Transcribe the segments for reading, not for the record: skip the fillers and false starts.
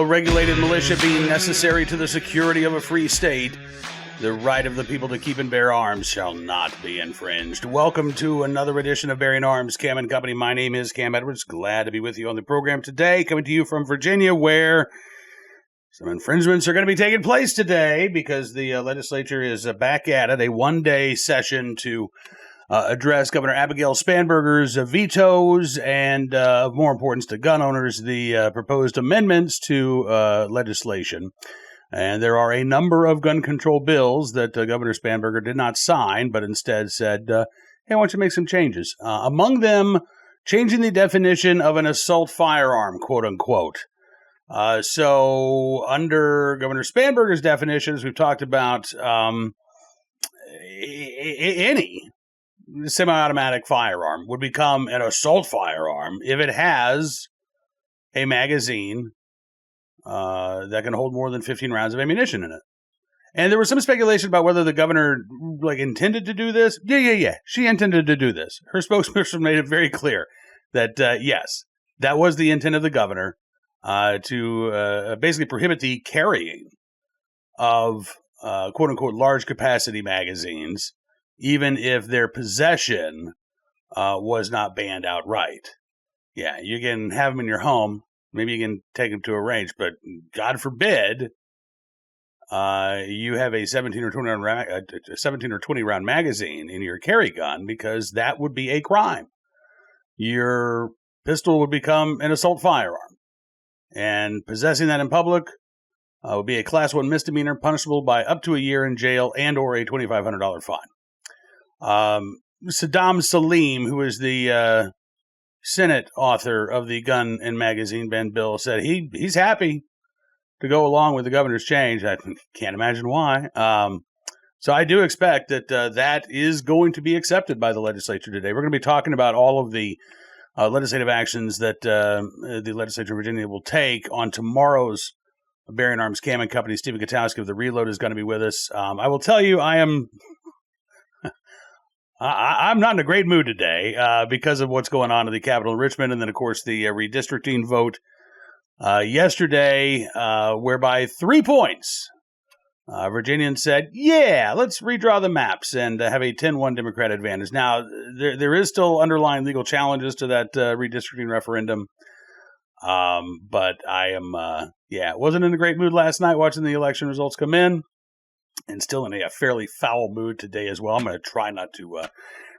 regulated militia being necessary to the security of a free state, the right of the people to keep and bear arms shall not be infringed. Welcome to another edition of Bearing Arms, Cam and Company. My name is Cam Edwards. Glad to be with you on the program today. Coming to you from Virginia, where some infringements are going to be taking place today because the legislature is back at it. A one-day session to address Governor Abigail Spanberger's vetoes and, of more importance to gun owners, the proposed amendments to legislation. And there are a number of gun control bills that Governor Spanberger did not sign, but instead said, hey, I want you to make some changes. Among them, changing the definition of an assault firearm, quote unquote. So under Governor Spanberger's definitions, we've talked about any semi-automatic firearm would become an assault firearm if it has a magazine that can hold more than 15 rounds of ammunition in it. And there was some speculation about whether the governor intended to do this. Yeah. She intended to do this. Her spokesperson made it very clear that, yes, that was the intent of the governor to basically prohibit the carrying of quote-unquote large capacity magazines, even if their possession was not banned outright. Yeah, you can have them in your home. Maybe you can take them to a range, but God forbid you have a 17 or 20 round magazine in your carry gun, because that would be a crime. Your pistol would become an assault firearm, and possessing that in public would be a Class 1 misdemeanor, punishable by up to a year in jail and or a $2,500 fine. Saddam Salim, who is the Senate author of the gun and magazine ban bill, said he's happy to go along with the governor's change. I can't imagine why. So I do expect that that is going to be accepted by the legislature today. We're going to be talking about all of the legislative actions that the legislature of Virginia will take on tomorrow's Bearing Arms Cam and Company. Stephen Gutowski of The Reload is going to be with us. I will tell you, I'm not in a great mood today because of what's going on in the Capitol in Richmond, and then, of course, the redistricting vote yesterday, whereby 3 points Virginians said, yeah, let's redraw the maps and have a 10-1 Democrat advantage. Now, there is still underlying legal challenges to that redistricting referendum, but I am, wasn't in a great mood last night watching the election results come in. And still in a fairly foul mood today as well. I'm going to try not to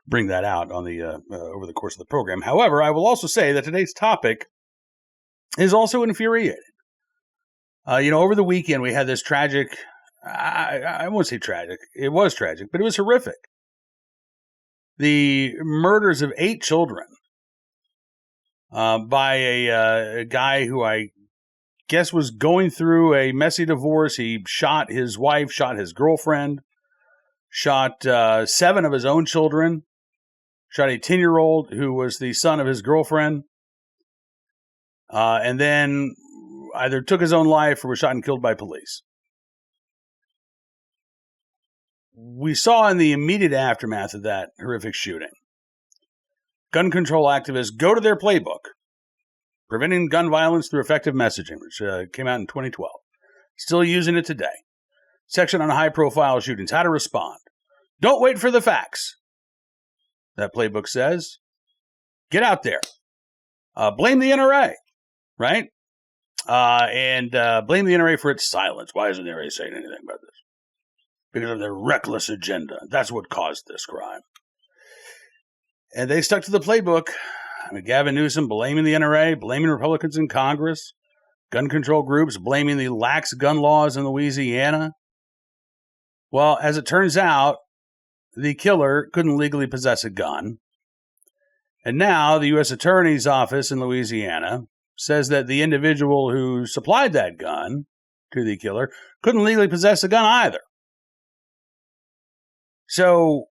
bring that out on the over the course of the program. However, I will also say that today's topic is also infuriating. Over the weekend we had this tragic. I won't say tragic. It was tragic, but it was horrific. The murders of 8 children by a guy who I guess was going through a messy divorce. He shot his wife, shot his girlfriend, shot 7 of his own children, shot a 10-year-old who was the son of his girlfriend, and then either took his own life or was shot and killed by police. We saw in the immediate aftermath of that horrific shooting, gun control activists go to their playbook, Preventing Gun Violence Through Effective Messaging, which came out in 2012. Still using it today. Section on high-profile shootings, how to respond. Don't wait for the facts, that playbook says. Get out there. Blame the NRA, right? And blame the NRA for its silence. Why isn't the NRA saying anything about this? Because of their reckless agenda. That's what caused this crime. And they stuck to the playbook. Gavin Newsom blaming the NRA, blaming Republicans in Congress, gun control groups blaming the lax gun laws in Louisiana. Well, as it turns out, the killer couldn't legally possess a gun. And now the U.S. Attorney's Office in Louisiana says that the individual who supplied that gun to the killer couldn't legally possess a gun either. So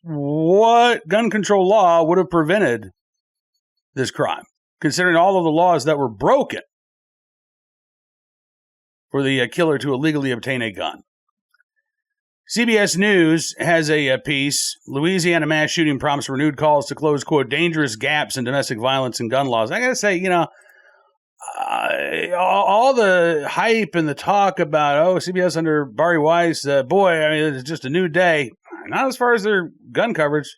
what gun control law would have prevented this crime, considering all of the laws that were broken for the killer to illegally obtain a gun? CBS News has a piece, Louisiana mass shooting prompts renewed calls to close, quote, dangerous gaps in domestic violence and gun laws. I got to say, all the hype and the talk about, CBS under Bari Weiss, boy, I mean, it's just a new day. Not as far as their gun coverage.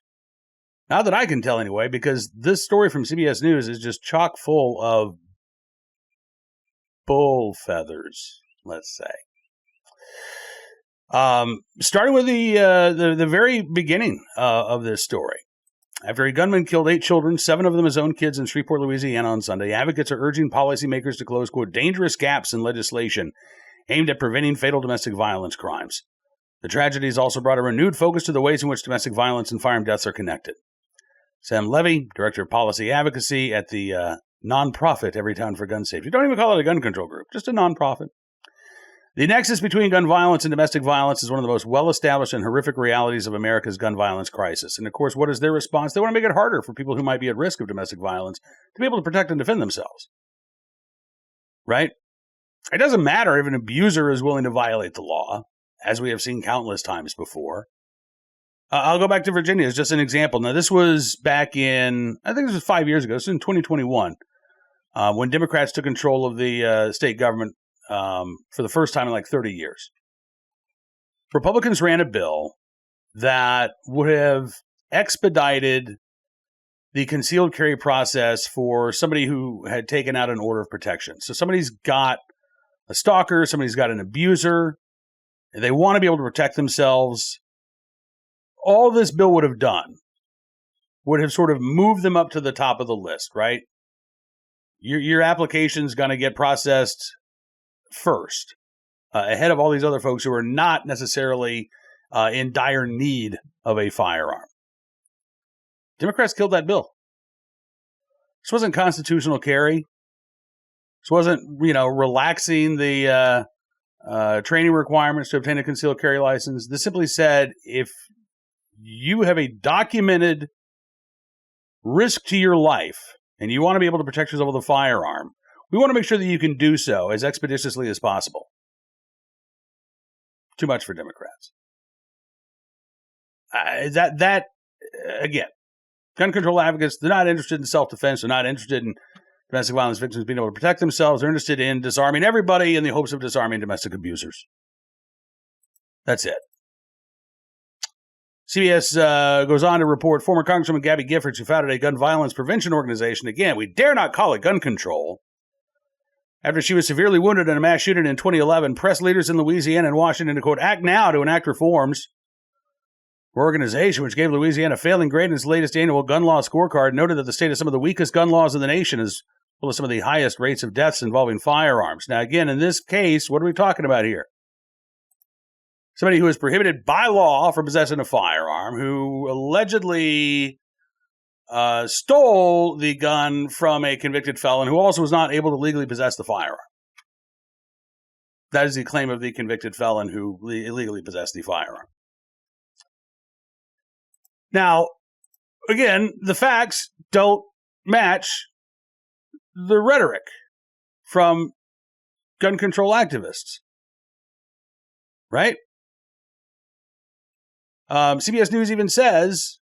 Not that I can tell anyway, because this story from CBS News is just chock full of bull feathers, let's say. Starting with the very beginning of this story. After a gunman killed 8 children, 7 of them his own kids in Shreveport, Louisiana on Sunday, advocates are urging policymakers to close, quote, dangerous gaps in legislation aimed at preventing fatal domestic violence crimes. The tragedy has also brought a renewed focus to the ways in which domestic violence and firearm deaths are connected. Sam Levy, Director of Policy Advocacy at the nonprofit Everytown for Gun Safety. Don't even call it a gun control group, just a nonprofit. The nexus between gun violence and domestic violence is one of the most well-established and horrific realities of America's gun violence crisis. And of course, what is their response? They want to make it harder for people who might be at risk of domestic violence to be able to protect and defend themselves. Right? It doesn't matter if an abuser is willing to violate the law, as we have seen countless times before. I'll go back to Virginia as just an example. Now, this was back in, I think this was 5 years ago. This was in 2021, when Democrats took control of the state government for the first time in like 30 years. Republicans ran a bill that would have expedited the concealed carry process for somebody who had taken out an order of protection. So somebody's got a stalker, somebody's got an abuser, and they want to be able to protect themselves. All this bill would have done would have sort of moved them up to the top of the list, right? Your application's going to get processed first, ahead of all these other folks who are not necessarily in dire need of a firearm. Democrats killed that bill. This wasn't constitutional carry. This wasn't, relaxing the training requirements to obtain a concealed carry license. This simply said, if you have a documented risk to your life and you want to be able to protect yourself with a firearm, we want to make sure that you can do so as expeditiously as possible. Too much for Democrats. Again, gun control advocates, they're not interested in self-defense. They're not interested in domestic violence victims being able to protect themselves. They're interested in disarming everybody in the hopes of disarming domestic abusers. That's it. CBS goes on to report former Congresswoman Gabby Giffords, who founded a gun violence prevention organization. Again, we dare not call it gun control. After she was severely wounded in a mass shooting in 2011, pressed leaders in Louisiana and Washington to, quote, act now to enact reforms. Her organization, which gave Louisiana a failing grade in its latest annual gun law scorecard, noted that the state has some of the weakest gun laws in the nation, as well as some of the highest rates of deaths involving firearms. Now, again, in this case, what are we talking about here? Somebody who is prohibited by law from possessing a firearm, who allegedly stole the gun from a convicted felon who also was not able to legally possess the firearm. That is the claim of the convicted felon who illegally possessed the firearm. Now, again, the facts don't match the rhetoric from gun control activists. Right? CBS News even says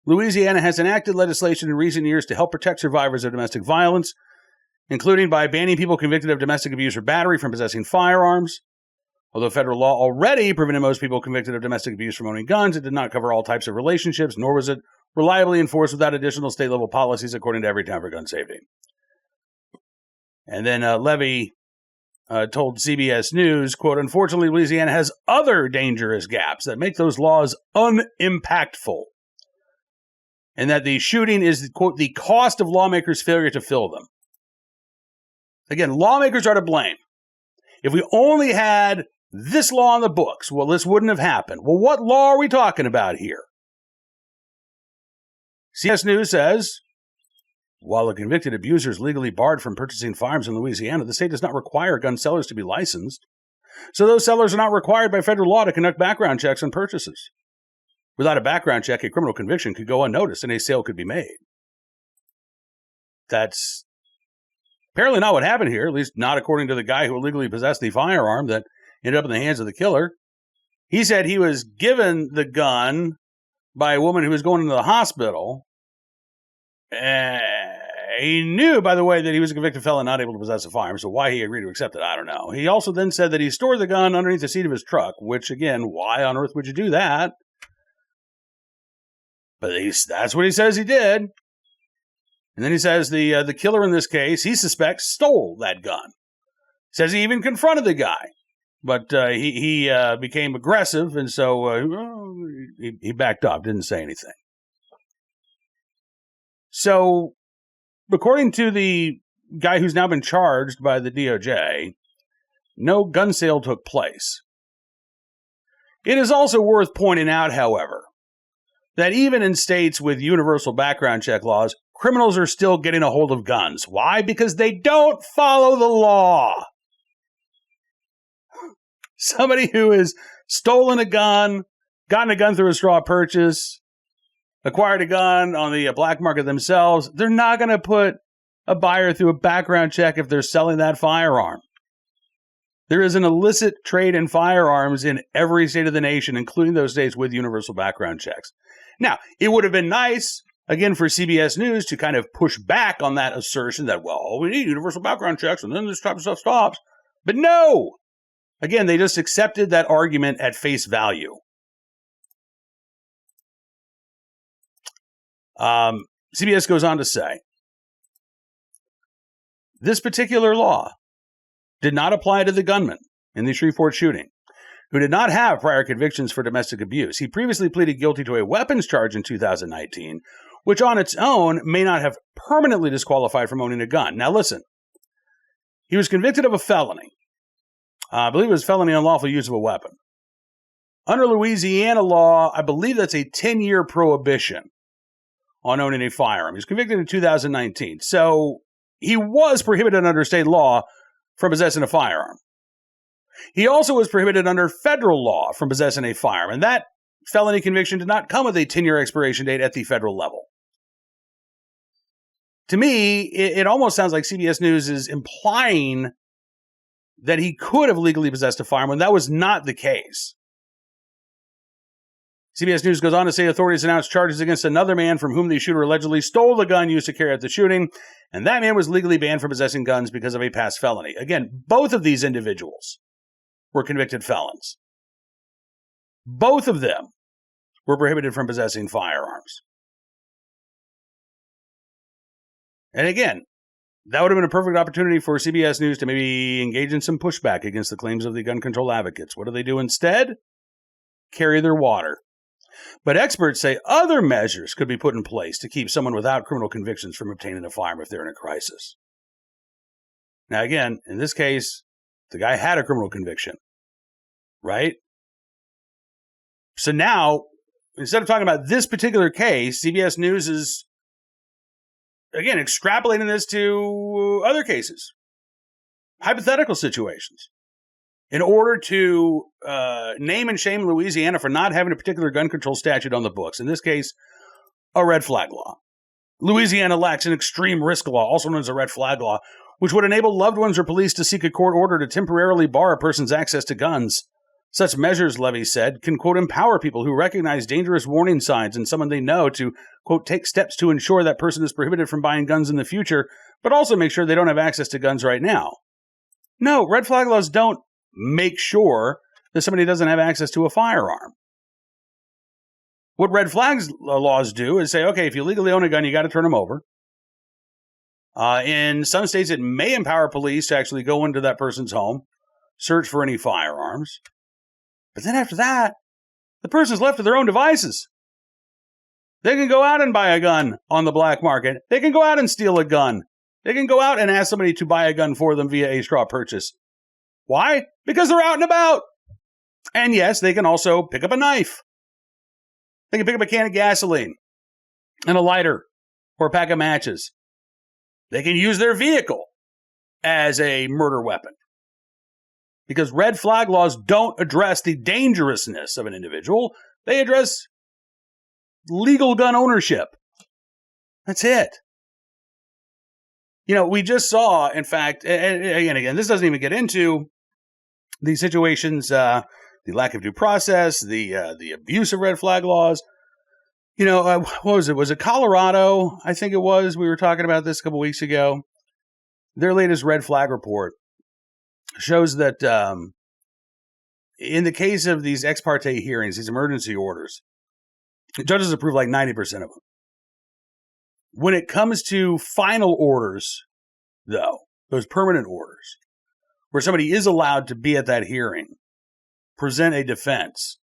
Louisiana has enacted legislation in recent years to help protect survivors of domestic violence, including by banning people convicted of domestic abuse or battery from possessing firearms. Although federal law already prevented most people convicted of domestic abuse from owning guns, it did not cover all types of relationships, nor was it reliably enforced without additional state-level policies, according to Everytown for Gun Safety. And then Levy told CBS News, quote, unfortunately, Louisiana has other dangerous gaps that make those laws unimpactful, and that the shooting is, quote, the cost of lawmakers' failure to fill them. Again, lawmakers are to blame. If we only had this law on the books, well, this wouldn't have happened. Well, what law are we talking about here? CBS News says, while a convicted abuser is legally barred from purchasing firearms in Louisiana, the state does not require gun sellers to be licensed. So those sellers are not required by federal law to conduct background checks on purchases. Without a background check, a criminal conviction could go unnoticed and a sale could be made. That's apparently not what happened here, at least not according to the guy who illegally possessed the firearm that ended up in the hands of the killer. He said he was given the gun by a woman who was going into the hospital. He knew, by the way, that he was a convicted felon not able to possess a firearm, so why he agreed to accept it, I don't know. He also then said that he stored the gun underneath the seat of his truck, which, again, why on earth would you do that? But that's what he says he did. And then he says the killer in this case, he suspects, stole that gun. Says he even confronted the guy. But he became aggressive, and so he backed up, didn't say anything. So, according to the guy who's now been charged by the DOJ, no gun sale took place. It is also worth pointing out, however, that even in states with universal background check laws, criminals are still getting a hold of guns. Why? Because they don't follow the law. Somebody who has stolen a gun, gotten a gun through a straw purchase, acquired a gun on the black market themselves, they're not going to put a buyer through a background check if they're selling that firearm. There is an illicit trade in firearms in every state of the nation, including those states with universal background checks. Now, it would have been nice, again, for CBS News to kind of push back on that assertion that, well, all we need universal background checks and then this type of stuff stops. But no! Again, they just accepted that argument at face value. CBS goes on to say, this particular law did not apply to the gunman in the Shreveport shooting, who did not have prior convictions for domestic abuse. He previously pleaded guilty to a weapons charge in 2019, which on its own may not have permanently disqualified from owning a gun. Now listen, he was convicted of a felony. I believe it was felony unlawful use of a weapon. Under Louisiana law, I believe that's a 10-year prohibition on owning a firearm. He was convicted in 2019. So he was prohibited under state law from possessing a firearm. He also was prohibited under federal law from possessing a firearm. And that felony conviction did not come with a 10-year expiration date at the federal level. To me, it almost sounds like CBS News is implying that he could have legally possessed a firearm when that was not the case. CBS News goes on to say authorities announced charges against another man from whom the shooter allegedly stole the gun used to carry out the shooting, and that man was legally banned from possessing guns because of a past felony. Again, both of these individuals were convicted felons. Both of them were prohibited from possessing firearms. And again, that would have been a perfect opportunity for CBS News to maybe engage in some pushback against the claims of the gun control advocates. What do? Instead? Carry their water. But experts say other measures could be put in place to keep someone without criminal convictions from obtaining a firearm if they're in a crisis. Now again, in this case, the guy had a criminal conviction, right? So now, instead of talking about this particular case, CBS News is again, extrapolating this to other cases, hypothetical situations, in order to name and shame Louisiana for not having a particular gun control statute on the books. In this case, a red flag law. Louisiana lacks an extreme risk law, also known as a red flag law, which would enable loved ones or police to seek a court order to temporarily bar a person's access to guns. Such measures, Levy said, can, quote, empower people who recognize dangerous warning signs in someone they know to, quote, take steps to ensure that person is prohibited from buying guns in the future, but also make sure they don't have access to guns right now. No, red flag laws don't make sure that somebody doesn't have access to a firearm. What red flags laws do is say, okay, if you legally own a gun, you got to turn them over. In some states, it may empower police to actually go into that person's home, search for any firearms. But then after that, the person's left to their own devices. They can go out and buy a gun on the black market. They can go out and steal a gun. They can go out and ask somebody to buy a gun for them via a straw purchase. Why? Because they're out and about. And yes, they can also pick up a knife. They can pick up a can of gasoline and a lighter or a pack of matches. They can use their vehicle as a murder weapon. Because red flag laws don't address the dangerousness of an individual. They address legal gun ownership. That's it. You know, we just saw, in fact, and again, this doesn't even get into the situations, the lack of due process, the abuse of red flag laws. What was it? Was it Colorado? I think it was. We were talking about this a couple weeks ago. Their latest red flag report shows that in the case of these ex parte hearings, these emergency orders, judges approve like 90% of them. When it comes to final orders, though, those permanent orders, where somebody is allowed to be at that hearing, present a defense,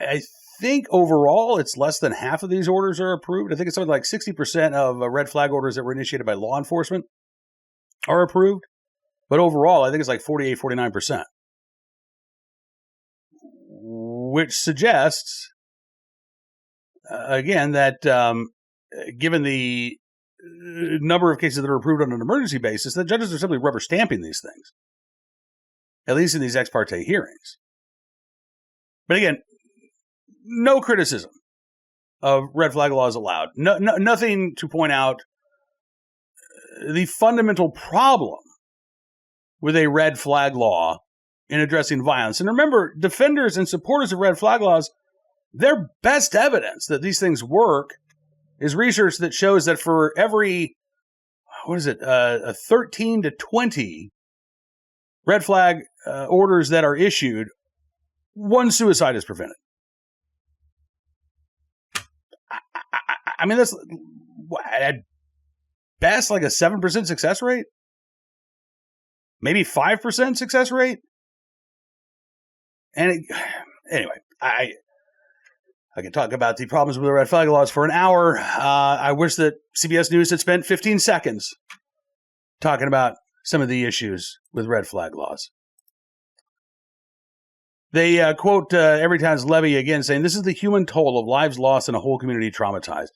I think overall it's less than half of these orders are approved. I think it's something like 60% of red flag orders that were initiated by law enforcement are approved. But overall, I think it's like 48, 49%. Which suggests, again, that given the number of cases that are approved on an emergency basis, that judges are simply rubber stamping these things, at least in these ex parte hearings. But again, no criticism of red flag laws allowed. Nothing to point out the fundamental problem with a red flag law in addressing violence. And remember, defenders and supporters of red flag laws, their best evidence that these things work is research that shows that for every, 13 to 20 red flag orders that are issued, one suicide is prevented. I mean, that's at best like a 7% success rate. Maybe 5% success rate. And anyway, I can talk about the problems with the red flag laws for an hour. I wish that CBS News had spent 15 seconds talking about some of the issues with red flag laws. They quote Everytown's Levy again, saying, "This is the human toll of lives lost and a whole community traumatized.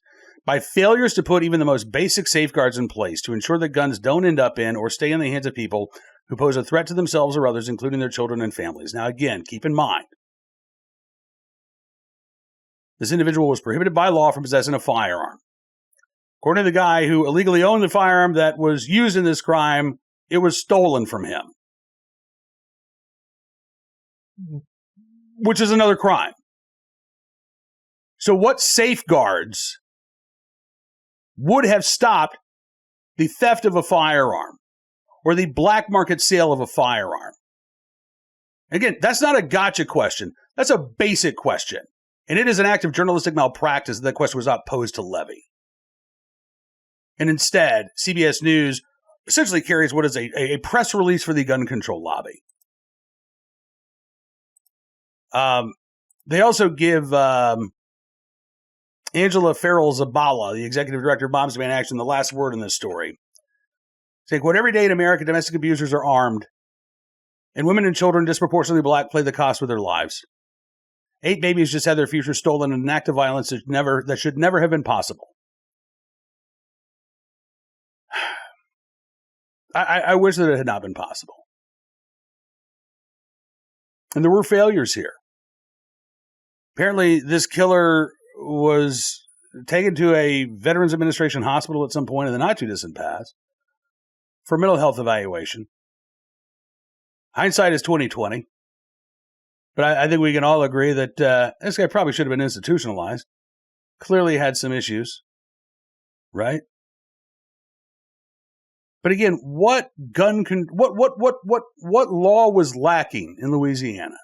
By failures to put even the most basic safeguards in place to ensure that guns don't end up in or stay in the hands of people who pose a threat to themselves or others, including their children and families." Now, again, keep in mind, this individual was prohibited by law from possessing a firearm. According to the guy who illegally owned the firearm that was used in this crime, it was stolen from him, which is another crime. So what safeguards would have stopped the theft of a firearm or the black market sale of a firearm? Again, that's not a gotcha question. That's a basic question. And it is an act of journalistic malpractice that the question was not posed to Levy. And instead, CBS News essentially carries what is a press release for the gun control lobby. They also give Angela Farrell Zabala, the executive director of Moms Demand Action, the last word in this story. Saying, quote, "Every day in America, domestic abusers are armed, and women and children, disproportionately black, pay the cost with their lives. 8 babies just had their future stolen in an act of violence that should never have been possible." I wish that it had not been possible. And there were failures here. Apparently, this killer was taken to a Veterans Administration hospital at some point in the not-too-distant past for mental health evaluation. Hindsight is 20/20. But I think we can all agree that this guy probably should have been institutionalized. Clearly had some issues, right? But again, what law was lacking in Louisiana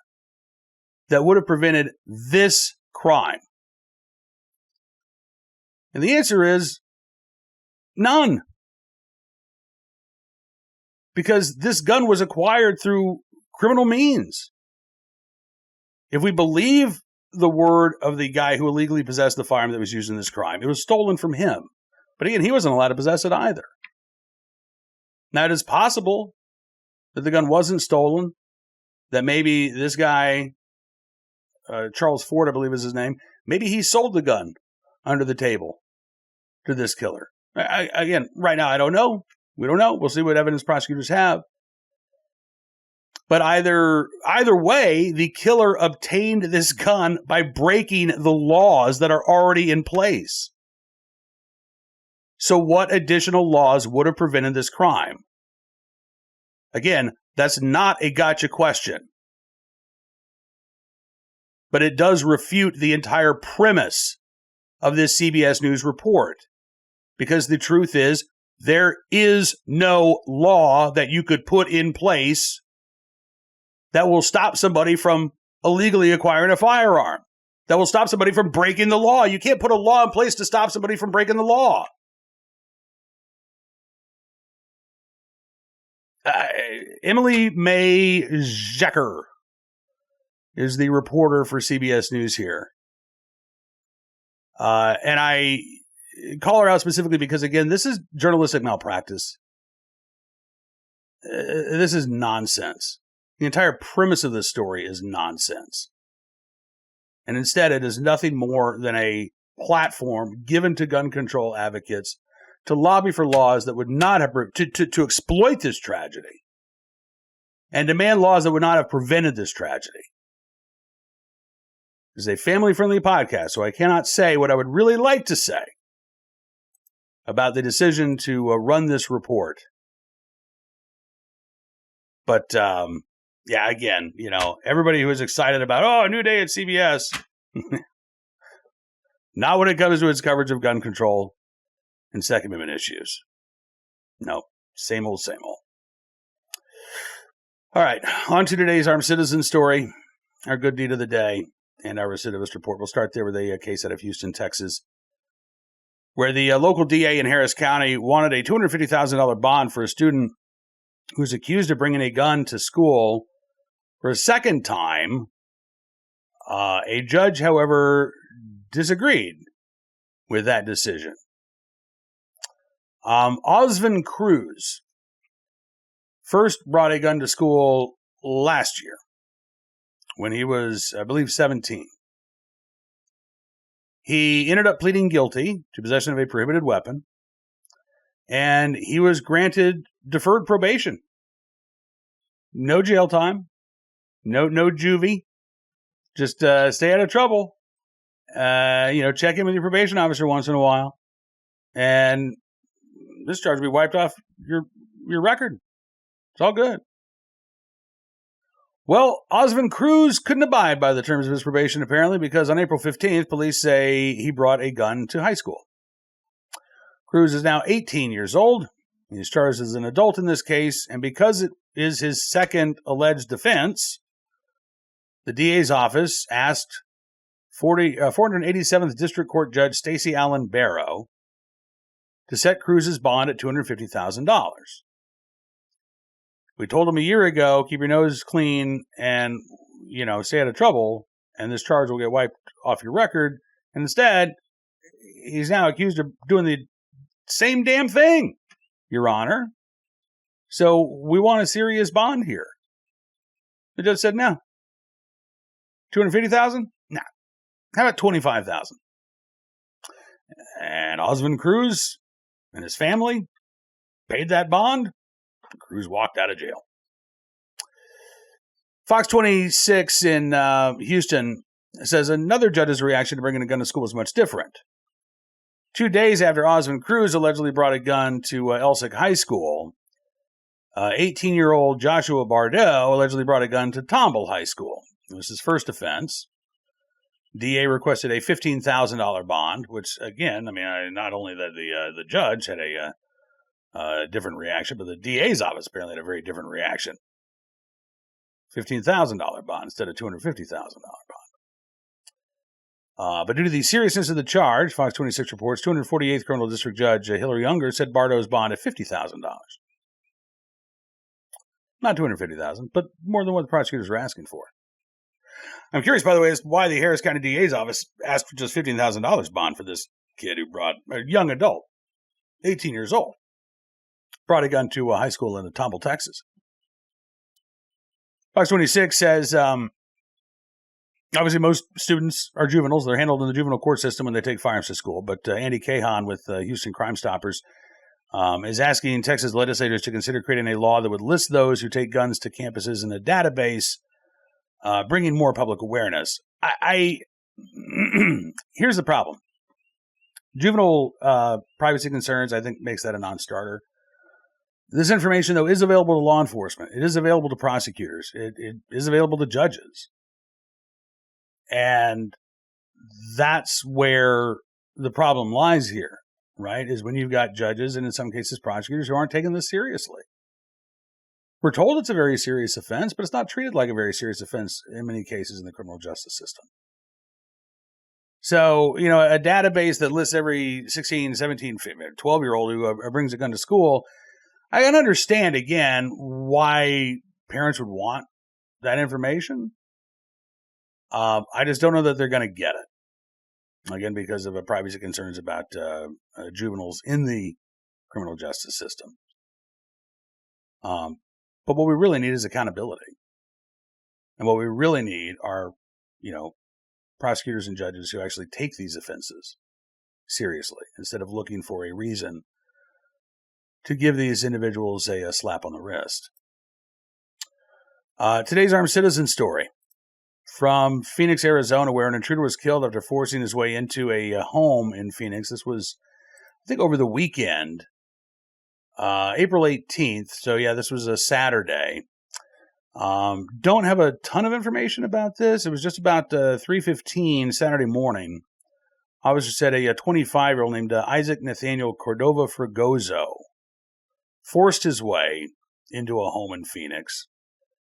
that would have prevented this crime? And the answer is none. Because this gun was acquired through criminal means. If we believe the word of the guy who illegally possessed the firearm that was used in this crime, it was stolen from him. But again, he wasn't allowed to possess it either. Now, it is possible that the gun wasn't stolen, that maybe this guy, Charles Ford, I believe is his name, maybe he sold the gun under the table to this killer. Again, right now, I don't know. We don't know. We'll see what evidence prosecutors have. But either way, the killer obtained this gun by breaking the laws that are already in place. So what additional laws would have prevented this crime? Again, that's not a gotcha question. but it does refute the entire premise of this CBS News report. Because the truth is, there is no law that you could put in place that will stop somebody from illegally acquiring a firearm, that will stop somebody from breaking the law. You can't put a law in place to stop somebody from breaking the law. Emily May Zecker is the reporter for CBS News here. And I call her out specifically because, again, this is journalistic malpractice. This is nonsense. The entire premise of this story is nonsense. And instead, it is nothing more than a platform given to gun control advocates to lobby for laws that would not have, to exploit this tragedy and demand laws that would not have prevented this tragedy. This is a family-friendly podcast, so I cannot say what I would really like to say about the decision to run this report. But, yeah, again, you know, everybody who is excited about, a new day at CBS, not when it comes to its coverage of gun control and Second Amendment issues. No, same old, same old. All right, on to today's armed citizen story, our good deed of the day, and our recidivist report. We'll start there with a case out of Houston, Texas, where the local DA in Harris County wanted a $250,000 bond for a student who's accused of bringing a gun to school for a second time. A judge, however, disagreed with that decision. Osvin Cruz first brought a gun to school last year when he was, I believe, 17. He ended up pleading guilty to possession of a prohibited weapon, and he was granted deferred probation. No jail time, no juvie, just stay out of trouble. Check in with your probation officer once in a while, and this charge will be wiped off your record. It's all good. Well, Osvin Cruz couldn't abide by the terms of his probation, apparently, because on April 15th, police say he brought a gun to high school. Cruz is now 18 years old. He's charged as an adult in this case, and because it is his second alleged offense, the DA's office asked 487th District Court Judge Stacey Allen Barrow to set Cruz's bond at $250,000. We told him a year ago, keep your nose clean and, stay out of trouble, and this charge will get wiped off your record. And instead, he's now accused of doing the same damn thing, Your Honor. So we want a serious bond here. The judge said, no. $250,000? No. How about $25,000? And Osvin Cruz and his family paid that bond. Cruz walked out of jail. Fox 26 in Houston says another judge's reaction to bringing a gun to school was much different. 2 days after Osvin Cruz allegedly brought a gun to Elsick High School, 18-year-old Joshua Bardeau allegedly brought a gun to Tomball High School. It was his first offense. DA requested a $15,000 bond, which, again, not only that the judge had a different reaction, but the DA's office apparently had a very different reaction. $15,000 bond instead of $250,000 bond. But due to the seriousness of the charge, Fox 26 reports, 248th Criminal District Judge Hillary Unger set Bardo's bond at $50,000. Not $250,000, but more than what the prosecutors were asking for. I'm curious, by the way, as to why the Harris County DA's office asked for just $15,000 bond for this kid who brought a young adult, 18 years old. Brought a gun to a high school in Tomball, Texas. Fox 26 says, obviously most students are juveniles. They're handled in the juvenile court system when they take firearms to school. But Andy Cahan with Houston Crime Stoppers is asking Texas legislators to consider creating a law that would list those who take guns to campuses in a database, bringing more public awareness. Here's the problem. Juvenile privacy concerns, I think, makes that a non-starter. This information, though, is available to law enforcement. It is available to prosecutors. It is available to judges. And that's where the problem lies here, right? Is when you've got judges and in some cases prosecutors who aren't taking this seriously. We're told it's a very serious offense, but it's not treated like a very serious offense in many cases in the criminal justice system. So, a database that lists every 16, 17, 12-year-old who brings a gun to school, I can understand, again, why parents would want that information. I just don't know that they're going to get it. Again, because of privacy concerns about juveniles in the criminal justice system. But what we really need is accountability. And what we really need are, prosecutors and judges who actually take these offenses seriously instead of looking for a reason to give these individuals a slap on the wrist. Today's armed citizen story from Phoenix, Arizona, where an intruder was killed after forcing his way into a home in Phoenix. This was, I think, over the weekend, April 18th. So, yeah, this was a Saturday. Don't have a ton of information about this. It was just about 3:15 Saturday morning. Officers said a 25-year-old named Isaac Nathaniel Cordova Fregoso forced his way into a home in Phoenix.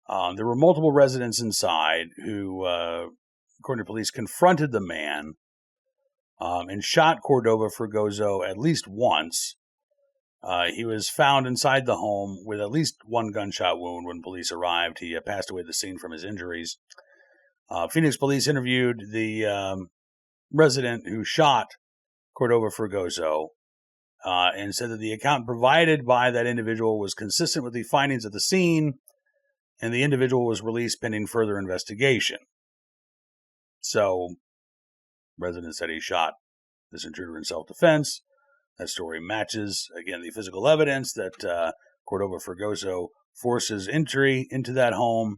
There were multiple residents inside who, according to police, confronted the man and shot Cordova Fregoso at least once. He was found inside the home with at least one gunshot wound when police arrived. He passed away at the scene from his injuries. Phoenix police interviewed the resident who shot Cordova Fregoso and said that the account provided by that individual was consistent with the findings at the scene, and the individual was released pending further investigation. So, resident said he shot this intruder in self-defense. That story matches, again, the physical evidence that Cordova Fregoso forced his entry into that home.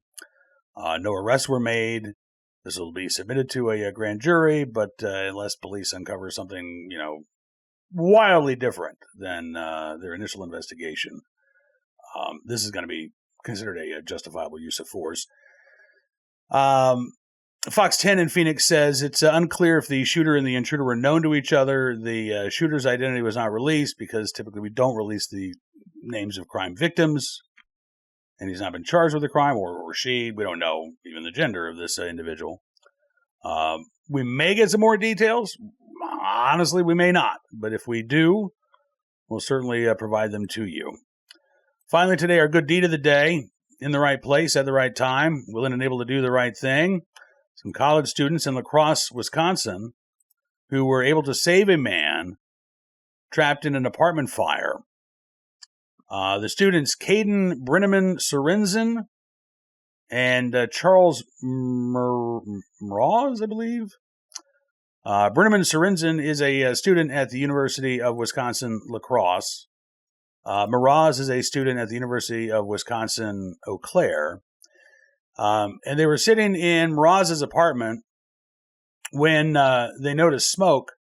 No arrests were made. This will be submitted to a grand jury, but unless police uncover something, wildly different than their initial investigation, this is going to be considered a justifiable use of force. Fox 10 in Phoenix says it's unclear if the shooter and the intruder were known to each other. The shooter's identity was not released because typically we don't release the names of crime victims. And he's not been charged with a crime, or she. We don't know even the gender of this individual. We may get some more details. Honestly, we may not. But if we do, we'll certainly provide them to you. Finally, today, our good deed of the day. In the right place at the right time. Willing and able to do the right thing. Some college students in La Crosse, Wisconsin, who were able to save a man trapped in an apartment fire. The students, Caden Brenneman Sorensen and Charles Mraz, I believe. Brenneman Sorensen is a student at the University of Wisconsin-La Crosse. Mraz is a student at the University of Wisconsin-Eau Claire. And they were sitting in Mraz's apartment when they noticed smoke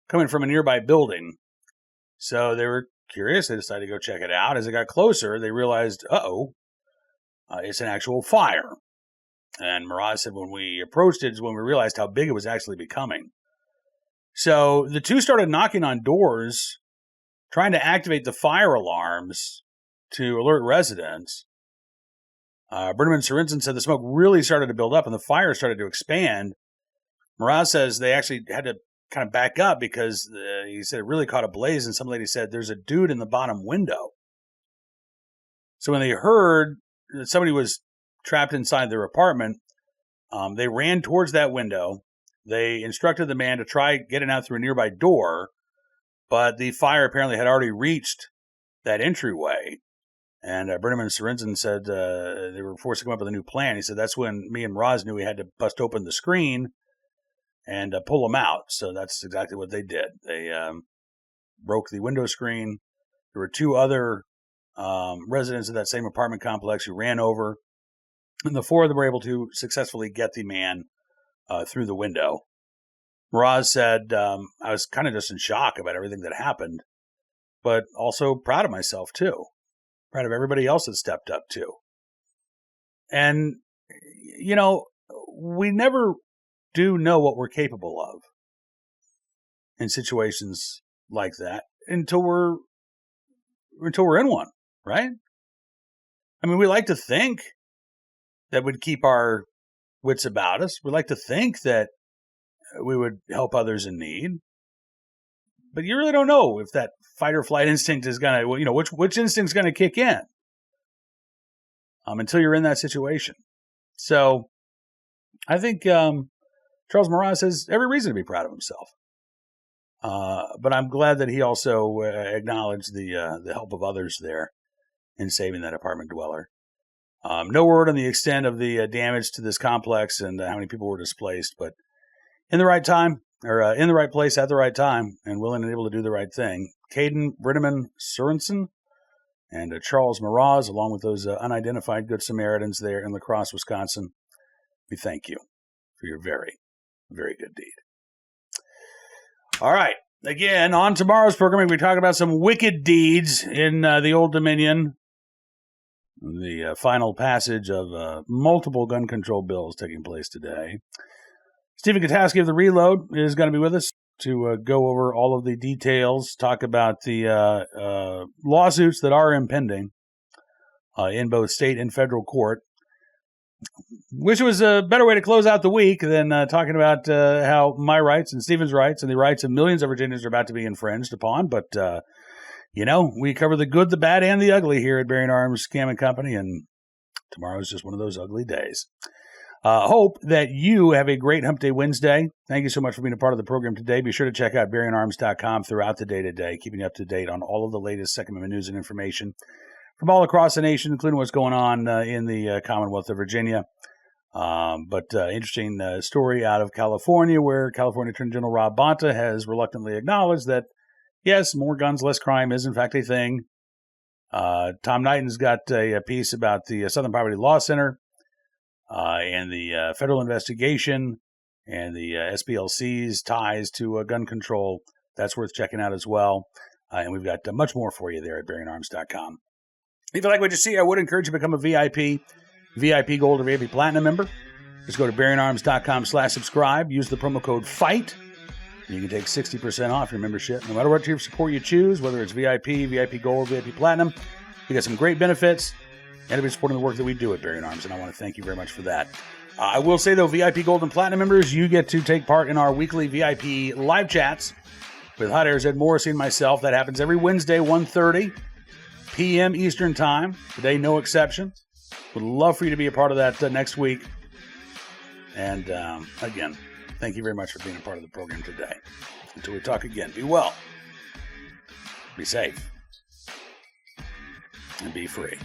coming from a nearby building. So they were curious. They decided to go check it out. As it got closer, they realized, it's an actual fire. And Mraz said when we approached it is when we realized how big it was actually becoming. So the two started knocking on doors, trying to activate the fire alarms to alert residents. Brenneman Sorensen said the smoke really started to build up and the fire started to expand. Mraz says they actually had to kind of back up because he said it really caught a blaze, and some lady said there's a dude in the bottom window. So when they heard that somebody was trapped inside their apartment, they ran towards that window. They instructed the man to try getting out through a nearby door, but the fire apparently had already reached that entryway. And Brenneman Sorensen said they were forced to come up with a new plan. He said that's when me and Mraz knew we had to bust open the screen and pull them out. So that's exactly what they did. They broke the window screen. There were two other residents of that same apartment complex who ran over. And the four of them were able to successfully get the man through the window. Mraz said, I was kind of just in shock about everything that happened, but also proud of myself too. Proud of everybody else that stepped up too. And, we never do know what we're capable of in situations like that until we're in one, right? I mean, we like to think that we'd keep our wits about us. We like to think that we would help others in need. But you really don't know if that fight or flight instinct is going to, which instinct is going to kick in until you're in that situation. So I think Charles Mraz has every reason to be proud of himself. But I'm glad that he also acknowledged the help of others there in saving that apartment dweller. No word on the extent of the damage to this complex and how many people were displaced, but in the right time, or in the right place at the right time, and willing and able to do the right thing. Caden Brideman Sorensen and Charles Mraz, along with those unidentified Good Samaritans there in La Crosse, Wisconsin, we thank you for your very, very good deed. All right. Again, on tomorrow's programming, we talk about some wicked deeds in the Old Dominion. The final passage of multiple gun control bills taking place today. Stephen Kataski of The Reload is going to be with us to go over all of the details, talk about the lawsuits that are impending in both state and federal court. Wish it was a better way to close out the week than talking about how my rights and Stephen's rights and the rights of millions of Virginians are about to be infringed upon. But, we cover the good, the bad, and the ugly here at Bearing Arms Cam & Company, and tomorrow is just one of those ugly days. Hope that you have a great Hump Day Wednesday. Thank you so much for being a part of the program today. Be sure to check out BearingArms.com throughout the day today, keeping you up to date on all of the latest Second Amendment news and information from all across the nation, including what's going on in the Commonwealth of Virginia. But interesting story out of California, where California Attorney General Rob Bonta has reluctantly acknowledged that, yes, more guns, less crime is in fact a thing. Tom Knighton's got a piece about the Southern Poverty Law Center and the federal investigation and the SPLC's ties to gun control. That's worth checking out as well. And we've got much more for you there at BearingArms.com. If you like what you see, I would encourage you to become a VIP Gold or VIP Platinum member. Just go to BearingArms.com/subscribe. Use the promo code FIGHT. You can take 60% off your membership. No matter what tier of support you choose, whether it's VIP, VIP Gold, VIP Platinum, you got some great benefits. And to be supporting the work that we do at Bearing Arms, and I want to thank you very much for that. I will say, though, VIP Gold and Platinum members, you get to take part in our weekly VIP live chats with Hot Air's Ed Morrissey and myself. That happens every Wednesday, 1:30 p.m. Eastern Time. Today, no exception. Would love for you to be a part of that next week. And, again, thank you very much for being a part of the program today. Until we talk again, be well, be safe, and be free.